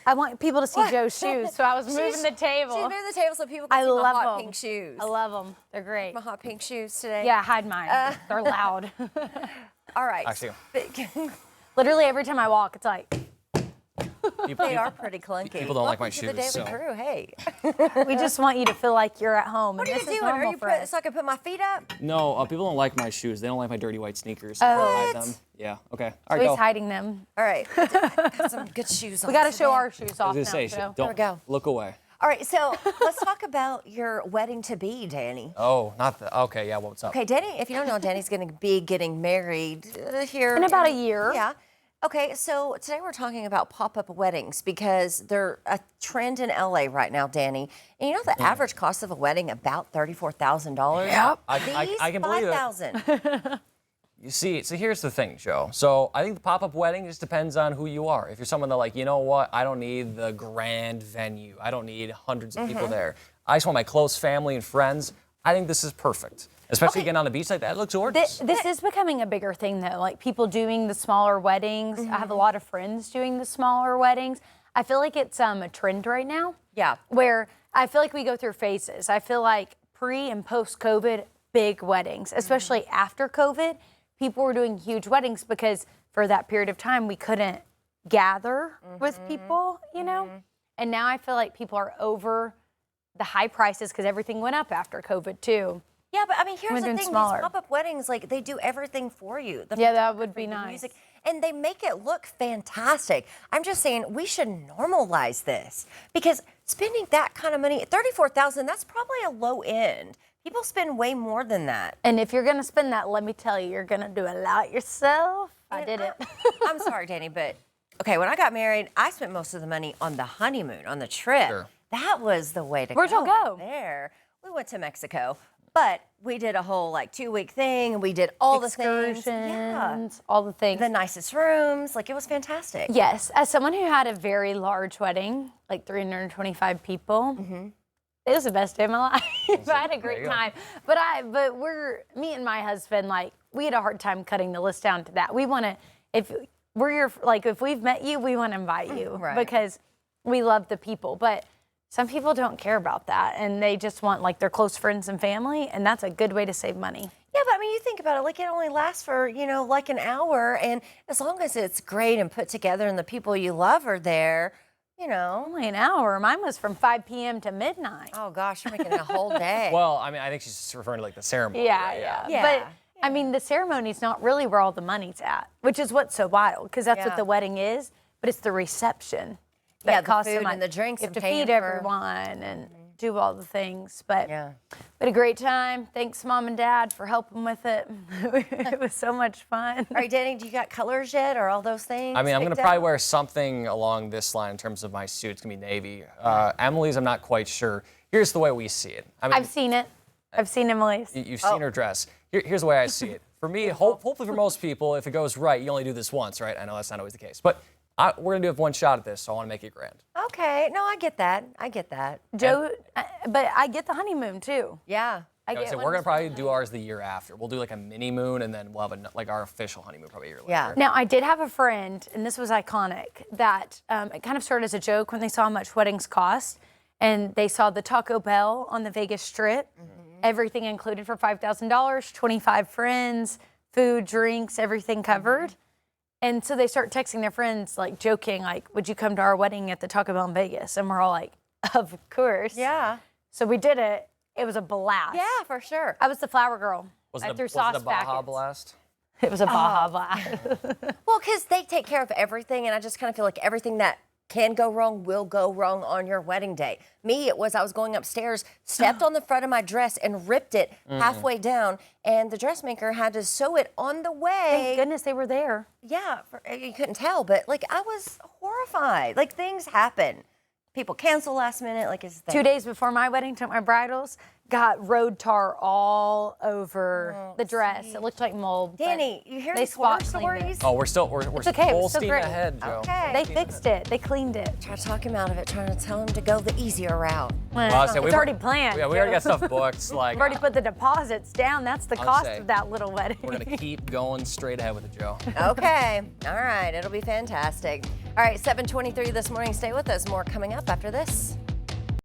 I want people to see Joe's shoes, so I was moving the table. She's moving the table so people can see my hot pink shoes. I love them. They're great. My hot pink shoes today. Yeah, hide mine. They're loud. All right. Actually. Literally every time I walk, it's like. They are pretty clunky. People don't like my Welcome to the shoes, Daily so. Brew. Hey. We just want you to feel like you're at home. What are and you this is doing? Are normal you for us. so I can put my feet up? No, people don't like my shoes. They don't like my dirty white sneakers. Oh. I hide them. Yeah, okay. All So right, he's go. hiding them. All right. Got some good shoes on. We got to show today. our shoes I off was now, going to say, Joe. don't go. look away. All right. So let's talk about your wedding to be, Danny. Oh, not the, okay, yeah, what's up? Okay, Danny, if you don't know, Danny's going to be getting married here. In about a year. Yeah. Okay, so today we're talking about pop-up weddings because they're a trend in LA right now, Danny. And you know the average cost of a wedding about $34,000? Yep. I can believe it. $5,000. You see, so here's the thing, Joe. So I think the pop-up wedding just depends on who you are. If you're someone that like, you know what, I don't need the grand venue. I don't need hundreds of people there. I just want my close family and friends. I think this is perfect. Especially getting on a beach like that, it looks gorgeous. This is becoming a bigger thing, though. Like people doing the smaller weddings. I have a lot of friends doing the smaller weddings. I feel like it's a trend right now. Yeah. Where I feel like we go through phases. I feel like pre and post COVID, big weddings, especially after COVID, people were doing huge weddings because for that period of time we couldn't gather with people, you know. And now I feel like people are over the high prices because everything went up after COVID too. Yeah, but I mean, here's We're the doing thing. smaller. These pop-up weddings, like, they do everything for you. The Yeah, that would be photography, the nice. music, and they make it look fantastic. I'm just saying we should normalize this because spending that kind of money, $34,000, that's probably a low end. People spend way more than that. And if you're gonna spend that, let me tell you, you're gonna do a lot yourself. I did it. I'm sorry, Danny, but okay, when I got married, I spent most of the money on the honeymoon, on the trip. Sure. That was the way to Where'd y'all go? There. We went to Mexico, but we did a whole like 2-week thing and we did all the things. Yeah. Excursions, all the things. The nicest rooms. Like, it was fantastic. Yes, as someone who had a very large wedding, like 325 people, it was the best day of my life. I had a great time. But me and my husband, like, we had a hard time cutting the list down to that. We want to, if we've met you, we want to invite you Right. because we love the people. But some people don't care about that, and they just want like their close friends and family, and that's a good way to save money. Yeah, but I mean, you think about it, like, it only lasts for, you know, like an hour. And as long as it's great and put together and the people you love are there, you know. Only an hour. Mine was from 5 p.m. to midnight. Oh, gosh, you're making it a whole day. Well, I mean, I think she's just referring to like the ceremony. Yeah, right? yeah. But I mean, the ceremony's not really where all the money's at, which is what's so wild, because that's what the wedding is, but it's the reception. That Yeah, the costs so food much. and the drinks You have and to paying feed for- everyone and do all the things. But Yeah. we had a great time. Thanks, Mom and Dad, for helping with it. It was so much fun. All right, Danny, do you got colors yet or all those things? I mean, I'm going to picked probably out? wear something along this line in terms of my suit. It's going to be navy. Emily's, I'm not quite sure. Here's the way we see it. I mean, I've seen it. I've seen Emily's. you've seen her dress. Here's the way I see it. For me, hopefully for most people, if it goes right, you only do this once, right? I know that's not always the case. But we're going to do one shot at this, so I want to make it grand. Okay, no, I get that. I get that. Joe, but I get the honeymoon too. Yeah. I So get we're going to probably do ours the year after. We'll do like a mini moon, and then we'll have like our official honeymoon probably a year later. Yeah. Now, I did have a friend, and this was iconic, that it kind of started as a joke when they saw how much weddings cost, and they saw the Taco Bell on the Vegas Strip, everything included for $5,000, 25 friends, food, drinks, everything covered. And so they start texting their friends, like joking, like, would you come to our wedding at the Taco Bell in Vegas? And we're all like, of course. Yeah. So we did it. It was a blast. Yeah, for sure. I was the flower girl. Was I it threw a sauce Baja packets. Blast? It was a Baja Blast. Well, because they take care of everything, and I just kind of feel like everything that can go wrong will go wrong on your wedding day. Me, I was going upstairs, stepped on the front of my dress and ripped it halfway down, and the dressmaker had to sew it on the way. Thank goodness they were there. Yeah, you couldn't tell, but like, I was horrified. Like, things happen. People cancel last minute. Like, it's 2 days before my wedding, took my bridals. got road tar all over the dress. It looked like mold. but Danny, you hear they these horror spot cleaned it. stories? Oh, we're okay, it full was so steam great. ahead, Joe. Okay. They fixed it. They cleaned it. Try to talk him out of it, trying to tell him to go the easier route. Well, I said it's we've already planned. Yeah, we already got stuff booked. Like, We've already put the deposits down. That's the I'll cost say, of that little wedding. we're gonna keep going straight ahead with it, Joe. Okay. All right. It'll be fantastic. All right. 7:23 this morning. Stay with us. More coming up after this.